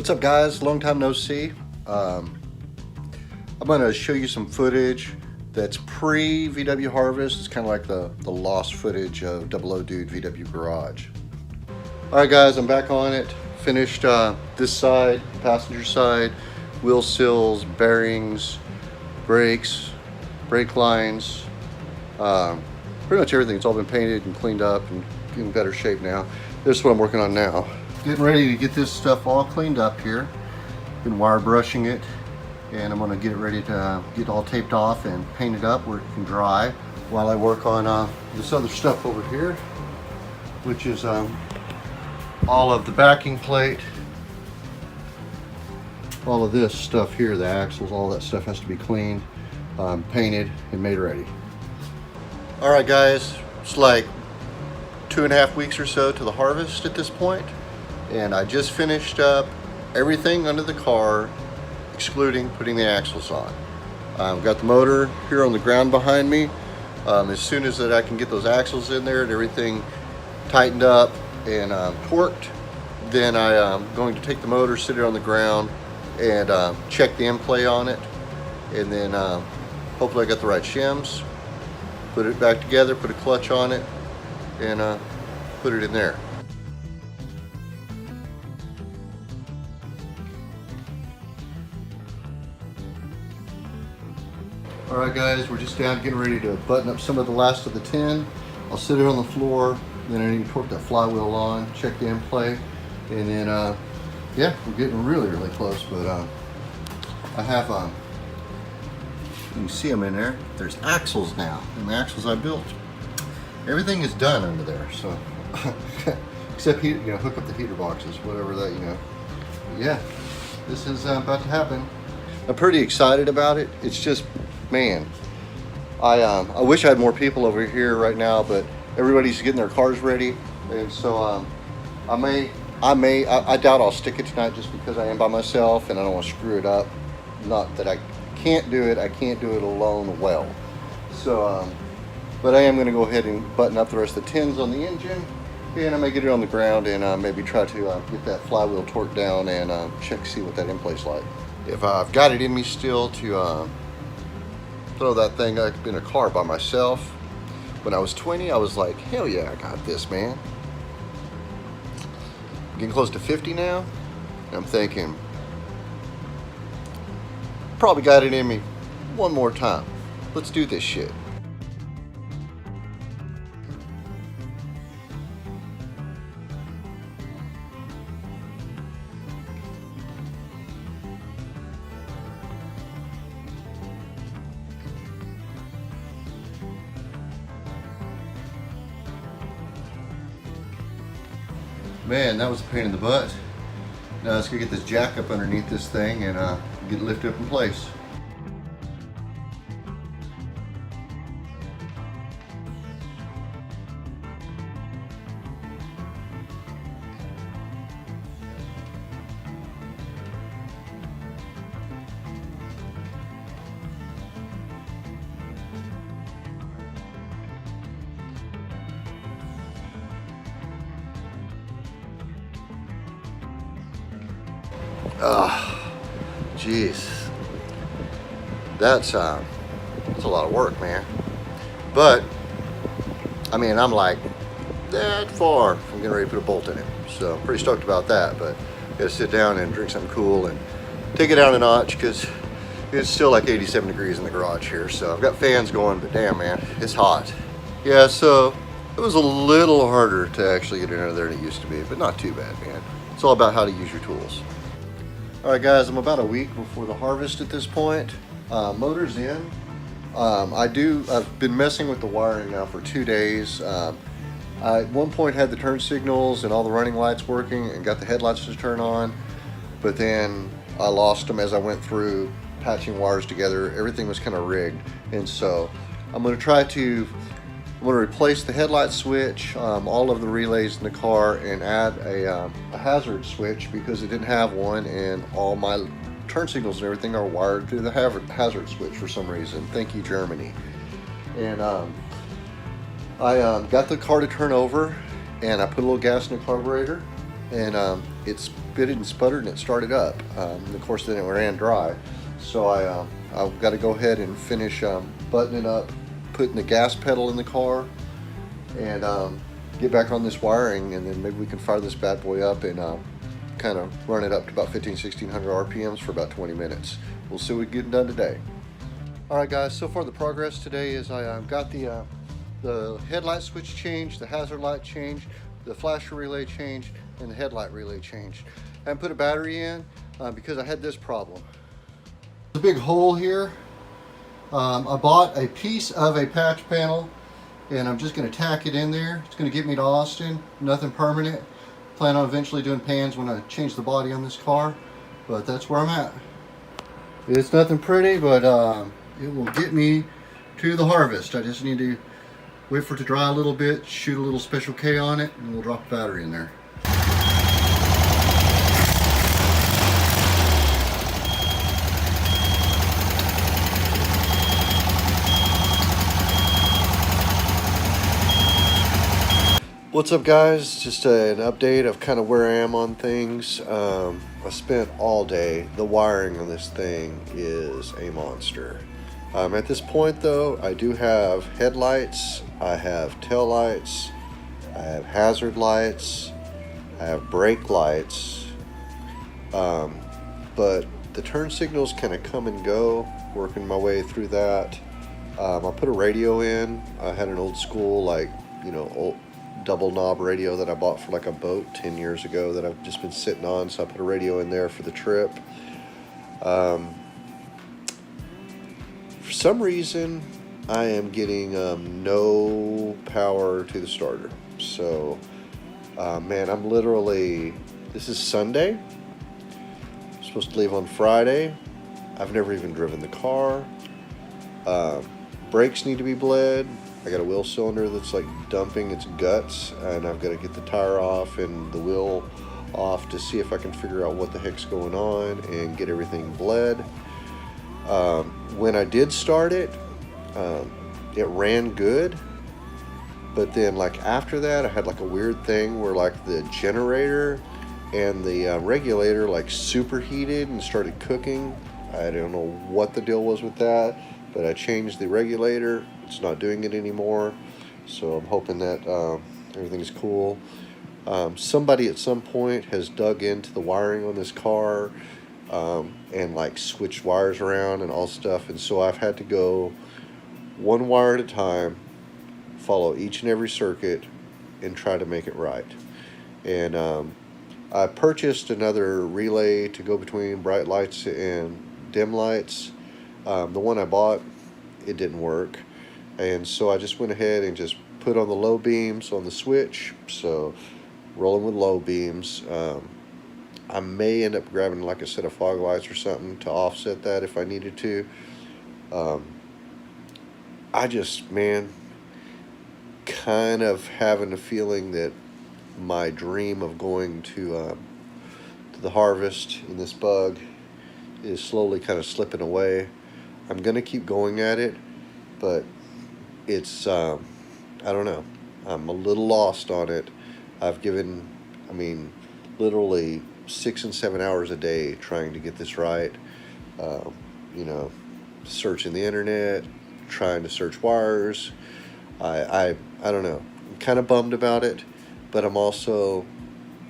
What's up, guys? Long time no see. I'm going to show you some footage that's pre-VW Harvest. It's kind of like the lost footage of Double O Dude VW Garage. Alright guys, I'm back on it. Finished this side, passenger side, wheel sills, bearings, brakes, brake lines, pretty much everything. It's all been painted and cleaned up and in better shape now. This is what I'm working on now. Getting ready to get this stuff all cleaned up here. Been wire brushing it, and I'm going to get it ready to get all taped off and painted up where it can dry while I work on this other stuff over here, which is all of the backing plate, all of this stuff here, the axles, all that stuff has to be cleaned, painted, and made ready. All right guys, it's like 2.5 weeks or so to the harvest at this point, and I just finished up everything under the car excluding putting the axles on. I've got the motor here on the ground behind me. As soon as that I can get those axles in there and everything tightened up and torqued, then I am going to take the motor, sit it on the ground, and check the end play on it, and then hopefully I got the right shims, put it back together, put a clutch on it, and put it in there. Alright guys, we're just down getting ready to button up some of the last of the tin. I'll sit it on the floor, then I need to torque that flywheel on, check the end play, and then yeah, we're getting really close, but I have you can see them in there. There's axles now, and the axles I built. Everything is done under there, so except hook up the heater boxes, whatever that, But yeah, this is about to happen. I'm pretty excited about it. It's just, man, I wish I had more people over here right now, but everybody's getting their cars ready, and so I doubt I'll stick it tonight just because I am by myself and I don't want to screw it up. Not that I can't do it, I can't do it alone well. So, but I am going to go ahead and button up the rest of the tins on the engine, and I may get it on the ground and maybe try to get that flywheel torqued down and check to see what that end play's like. If I've got it in me still to throw that thing up in a car by myself. When I was 20, I was like, hell yeah, I got this, man. Getting close to 50 now, and I'm thinking, probably got it in me one more time. Let's do this shit. Man, that was a pain in the butt. Now let's go get this jack up underneath this thing and get it lifted up in place. Jeez, that's a lot of work, man. But I mean, I'm like that far from getting ready to put a bolt in it, so I'm pretty stoked about that. But gotta sit down and drink something cool and take it down a notch because it's still like 87 degrees in the garage here. So I've got fans going, but damn, man, it's hot. Yeah, so it was a little harder to actually get it under there than it used to be, but not too bad, man. It's all about how to use your tools. Alright guys, I'm about a week before the harvest at this point. Motor's in. I've been messing with the wiring now for 2 days. I at one point had the turn signals and all the running lights working and got the headlights to turn on, but then I lost them as I went through patching wires together. Everything was kind of rigged, and so I'm going to replace the headlight switch, all of the relays in the car, and add a hazard switch because it didn't have one, and all my turn signals and everything are wired through the hazard switch for some reason. Thank you, Germany. And I got the car to turn over, and I put a little gas in the carburetor, and it's bitted and sputtered, and it started up. Of course, then it ran dry. So I've got to go ahead and finish buttoning up, putting the gas pedal in the car, and get back on this wiring, and then maybe we can fire this bad boy up and kind of run it up to about 1600 RPMs for about 20 minutes. We'll see what we get done today. Alright guys, so far the progress today is I got the headlight switch changed, the hazard light changed, the flasher relay changed, and the headlight relay changed. I haven't put a battery in because I had this problem. There's a big hole here. I bought a piece of a patch panel, and I'm just going to tack it in there. It's going to get me to Austin. Nothing permanent. Plan on eventually doing pans when I change the body on this car, but that's where I'm at. It's nothing pretty, but it will get me to the harvest. I just need to wait for it to dry a little bit, shoot a little Special K on it, and we'll drop the battery in there. What's up guys, just an update of kind of where I am on things. I spent all day. The wiring on this thing is a monster. At this point though, I do have headlights, I have tail lights, I have hazard lights, I have brake lights, but the turn signals kind of come and go, working my way through that. I put a radio in. I had an old school, like, you know, old double knob radio that I bought for like a boat 10 years ago that I've just been sitting on, so I put a radio in there for the trip. For some reason I am getting no power to the starter, so man, I'm literally, this is Sunday, I'm supposed to leave on Friday. I've never even driven the car. Brakes need to be bled. I got a wheel cylinder that's like dumping its guts, and I've got to get the tire off and the wheel off to see if I can figure out what the heck's going on and get everything bled. When I did start it, it ran good, but then like after that I had like a weird thing where like the generator and the regulator like superheated and started cooking. I don't know what the deal was with that, but I changed the regulator. It's not doing it anymore, so I'm hoping that everything's cool. Somebody at some point has dug into the wiring on this car and like switched wires around and all stuff, and so I've had to go one wire at a time, follow each and every circuit, and try to make it right. And I purchased another relay to go between bright lights and dim lights. The one I bought, it didn't work. And so I just went ahead and just put on the low beams on the switch. So rolling with low beams. I may end up grabbing like a set of fog lights or something to offset that if I needed to. I just, man, kind of having a feeling that my dream of going to the harvest in this bug is slowly kind of slipping away. I'm going to keep going at it, but it's, I don't know. I'm a little lost on it. I've given, I mean, literally 6 and 7 hours a day trying to get this right. You know, searching the internet, trying to search wires. I don't know. I'm kind of bummed about it, but I'm also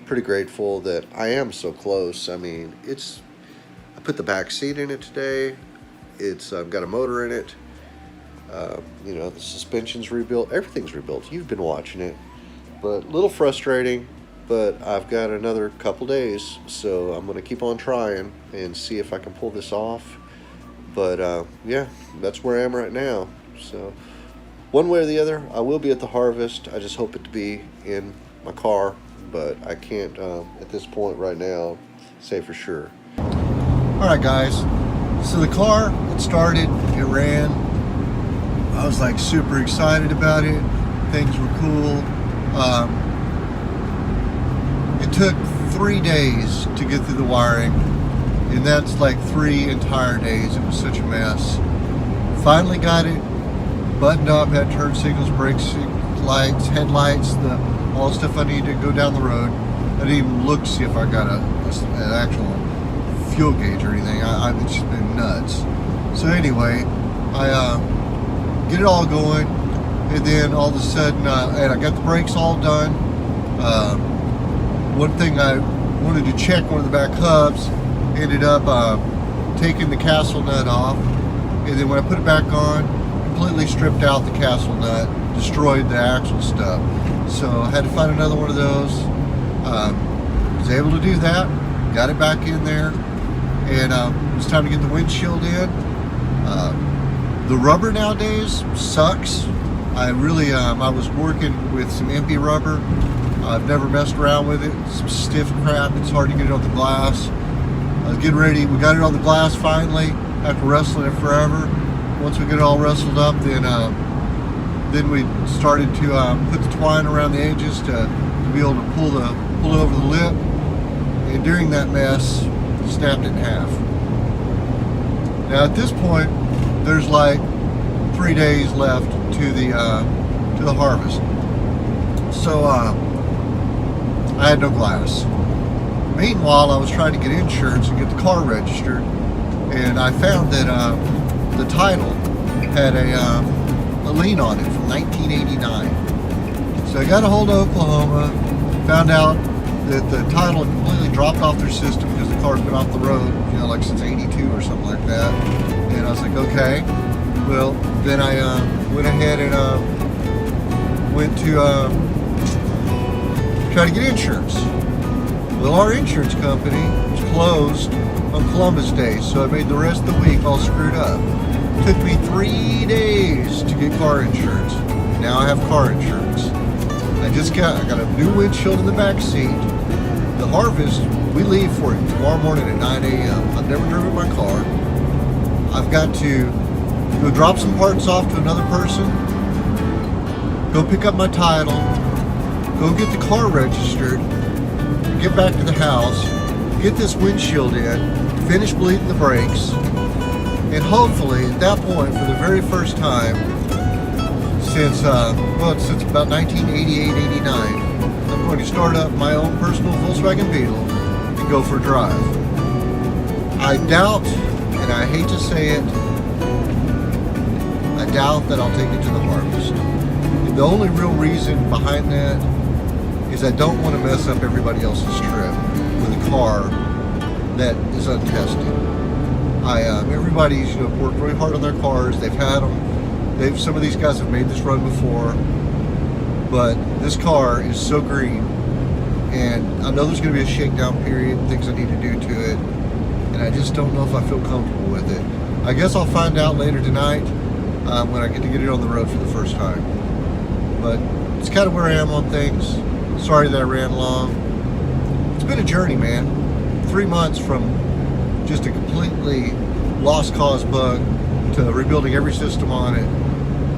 pretty grateful that I am so close. I mean, I put the back seat in it today. I've got a motor in it. You know, the suspension's rebuilt. Everything's rebuilt. You've been watching it. But a little frustrating, but I've got another couple days, so I'm going to keep on trying and see if I can pull this off. But yeah, that's where I am right now. So one way or the other, I will be at the harvest. I just hope it to be in my car, but I can't at this point right now say for sure. Alright guys, so the car, it started, it ran. I was like super excited about it. Things were cool. It took 3 days to get through the wiring, and that's like 3 entire days. It was such a mess. Finally got it buttoned up, had turn signals, brakes, lights, headlights, all the stuff I need to go down the road. I didn't even look to see if I got a an actual fuel gauge or anything. It's just been nuts. So anyway, I get it all going, and then all of a sudden, and I got the brakes all done. One thing I wanted to check, one of the back hubs, ended up taking the castle nut off, and then when I put it back on, completely stripped out the castle nut, destroyed the axle stub. So I had to find another one of those. Was able to do that, got it back in there, and it was time to get the windshield in. The rubber nowadays sucks. I was working with some empty rubber. I've never messed around with it. Some stiff crap. It's hard to get it on the glass. I was getting ready. We got it on the glass finally after wrestling it forever. Once we get it all wrestled up, then we started to put the twine around the edges to be able to pull it over the lip. And during that mess, snapped it in half. Now at this point, there's like 3 days left to the harvest. So I had no glass. Meanwhile, I was trying to get insurance and get the car registered, and I found that the title had a lien on it from 1989. So I got a hold of Oklahoma, found out that the title had completely dropped off their system because the car's been off the road, like since '82 or something like that. And I was like, okay. Well, then I went ahead and went to try to get insurance. Well, our insurance company was closed on Columbus Day, so I made the rest of the week all screwed up. It took me 3 days to get car insurance. Now I have car insurance. I got a new windshield in the back seat. The harvest, we leave for it tomorrow morning at 9 a.m. I've never driven my car. I've got to go drop some parts off to another person, go pick up my title, go get the car registered, get back to the house, get this windshield in, finish bleeding the brakes, and hopefully at that point, for the very first time since about 1988-89, I'm going to start up my own personal Volkswagen Beetle and go for a drive. I doubt, and I hate to say it, I doubt that I'll take it to the harvest. And the only real reason behind that is I don't want to mess up everybody else's trip with a car that is untested. Everybody's worked really hard on their cars. They've had them. Some of these guys have made this run before, but this car is so green, and I know there's going to be a shakedown period and things I need to do to it, and I just don't know if I feel comfortable with it. I guess I'll find out later tonight when I get to get it on the road for the first time. But it's kind of where I am on things. Sorry that I ran long. It's been a journey, man. 3 months from just a completely lost cause bug to rebuilding every system on it,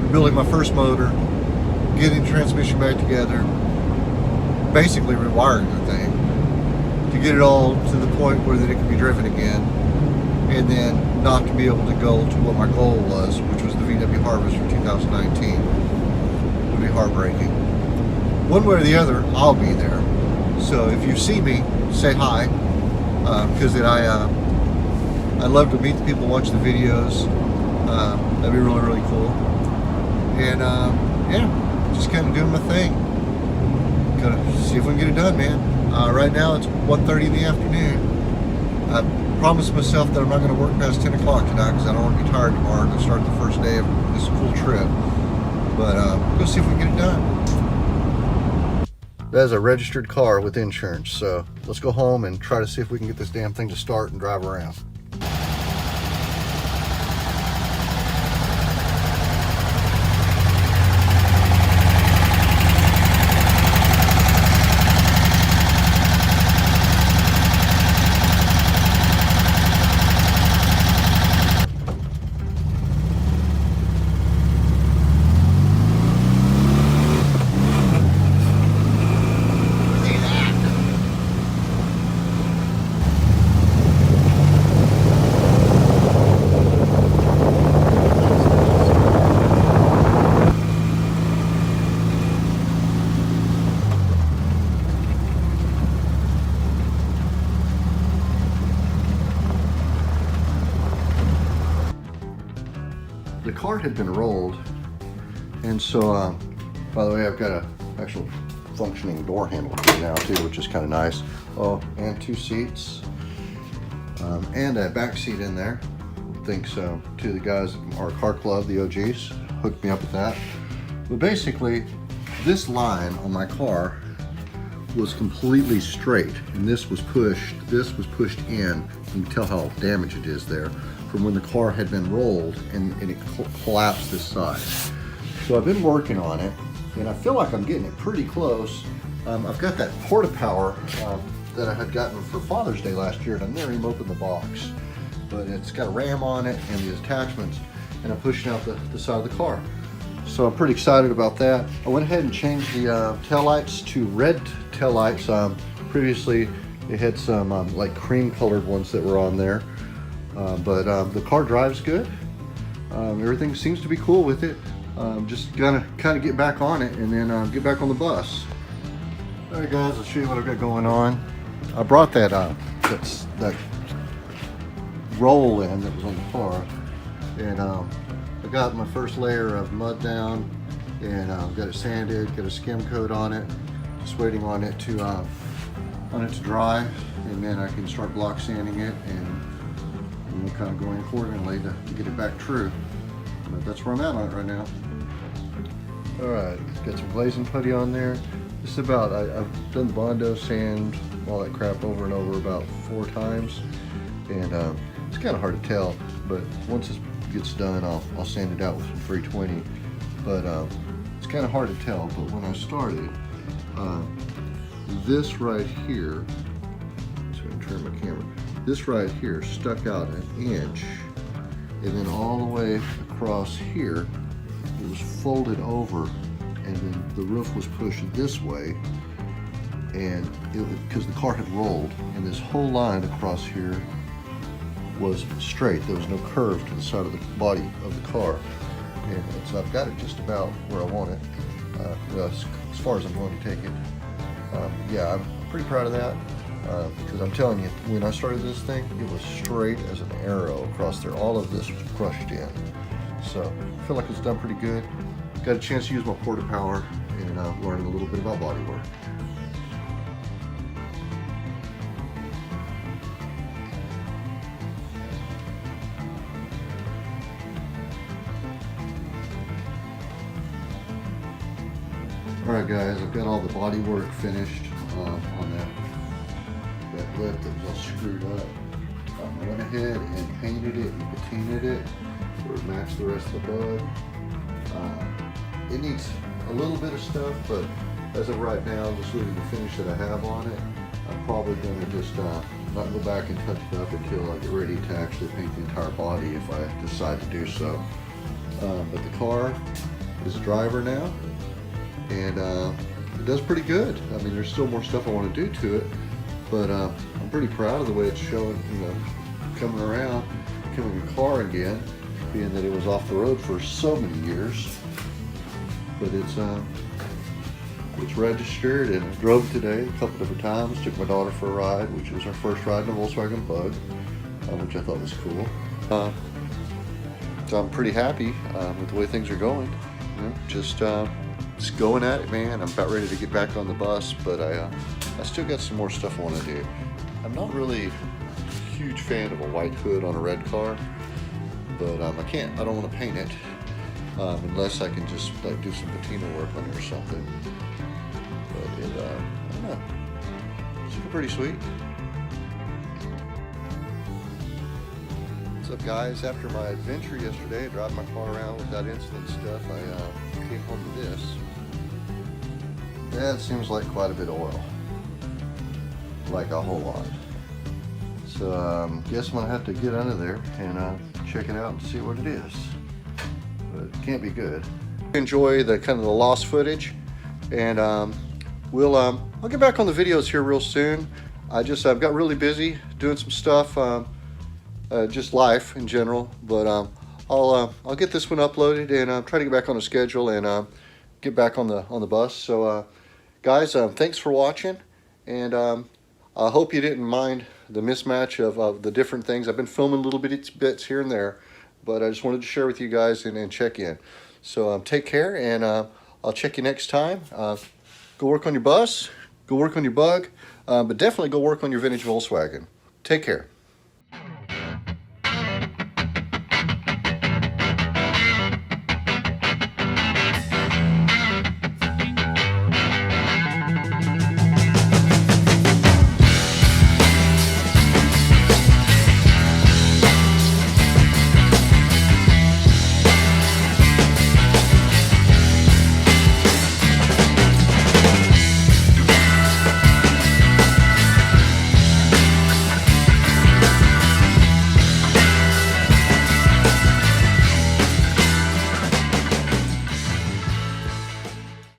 rebuilding my first motor, getting the transmission back together, basically rewiring the thing to get it all to the point where that it can be driven again, and then not to be able to go to what my goal was, which was the VW Harvest for 2019. It would be heartbreaking. One way or the other, I'll be there. So if you see me, say hi, because I love to meet the people, watch the videos. That'd be really, really cool. And yeah, just kind of doing my thing. Gotta see if we can get it done, man. Right now it's 1:30 in the afternoon. I promised myself that I'm not going to work past 10 o'clock tonight because I don't want to be tired tomorrow to start the first day of this cool trip. But go see if we can get it done. That's a registered car with insurance, so let's go home and try to see if we can get this damn thing to start and drive around. the car had been rolled, and so by the way, I've got a actual functioning door handle here now too, which is kind of nice. Oh, and 2 seats, and a back seat in there. Thanks to the guys at our car club, the OGs, hooked me up with that. But basically, this line on my car was completely straight, and this was pushed in. You can tell how damaged it is there from when the car had been rolled and it collapsed this side. So I've been working on it, and I feel like I'm getting it pretty close. I've got that Porta Power that I had gotten for Father's Day last year, and I've never even opened the box. But it's got a ram on it and these attachments, and I'm pushing out the side of the car. So I'm pretty excited about that. I went ahead and changed the taillights to red taillights. Previously, they had some like cream colored ones that were on there. But the car drives good. Everything seems to be cool with it. Just gonna kind of get back on it and then get back on the bus. All right, guys, I'll show you what I've got going on. I brought that that roll in that was on the car, and I got my first layer of mud down, and got it sanded, got a skim coat on it. Just waiting on it to dry, and then I can start block sanding it and kind of going accordingly to get it back true. But that's where I'm at on it right now. All right, got some glazing putty on there. This is about, I've done the Bondo sand, all that crap over and over about 4 times, and it's kind of hard to tell, but once this gets done, I'll sand it out with some 320. But it's kind of hard to tell. But when I started, this right here, so I can turn my camera. This right here stuck out 1 inch, and then all the way across here, it was folded over, and then the roof was pushed this way, and because the car had rolled, and this whole line across here was straight. There was no curve to the side of the body of the car, and so I've got it just about where I want it, as far as I'm going to take it. Yeah, I'm pretty proud of that, because I'm telling you, when I started this thing, it was straight as an arrow across there. All of this was crushed in, so I feel like it's done pretty good. Got a chance to use my Porta Power and learn a little bit about body work. Alright guys, I've got all the body work finished on that lip that was all screwed up. I went ahead and painted it and patinaed it so it matched the rest of the bug. It needs a little bit of stuff, but as of right now, just looking at the finish that I have on it, I'm probably going to just not go back and touch it up until I get ready to actually paint the entire body if I decide to do so. But the car is driver now, and it does pretty good. I mean, there's still more stuff I want to do to it, but I'm pretty proud of the way it's showing, coming around, becoming a car again, being that it was off the road for so many years. But it's registered, and I drove today a couple different times. Took my daughter for a ride, which was her first ride in a Volkswagen Bug, which I thought was cool. So I'm pretty happy with the way things are going. Just going at it, man. I'm about ready to get back on the bus, but I still got some more stuff I want to do. I'm not really a huge fan of a white hood on a red car, but I don't want to paint it unless I can just like do some patina work on it or something. But I don't know. It's looking pretty sweet. What's up, guys? After my adventure yesterday, driving my car around with that incident stuff, I came home to this. That seems like quite a bit of oil, like a whole lot. So guess I'm gonna have to get under there and check it out and see what it is. But it can't be good. Enjoy the kind of the lost footage, and I'll get back on the videos here real soon. I've got really busy doing some stuff, just life in general. But I'll get this one uploaded and try to get back on the schedule and get back on the bus. So guys, thanks for watching, and I hope you didn't mind the mismatch of the different things. I've been filming little bits here and there, but I just wanted to share with you guys and check in. So take care, and I'll check you next time. Go work on your bus, go work on your bug, but definitely go work on your vintage Volkswagen. Take care.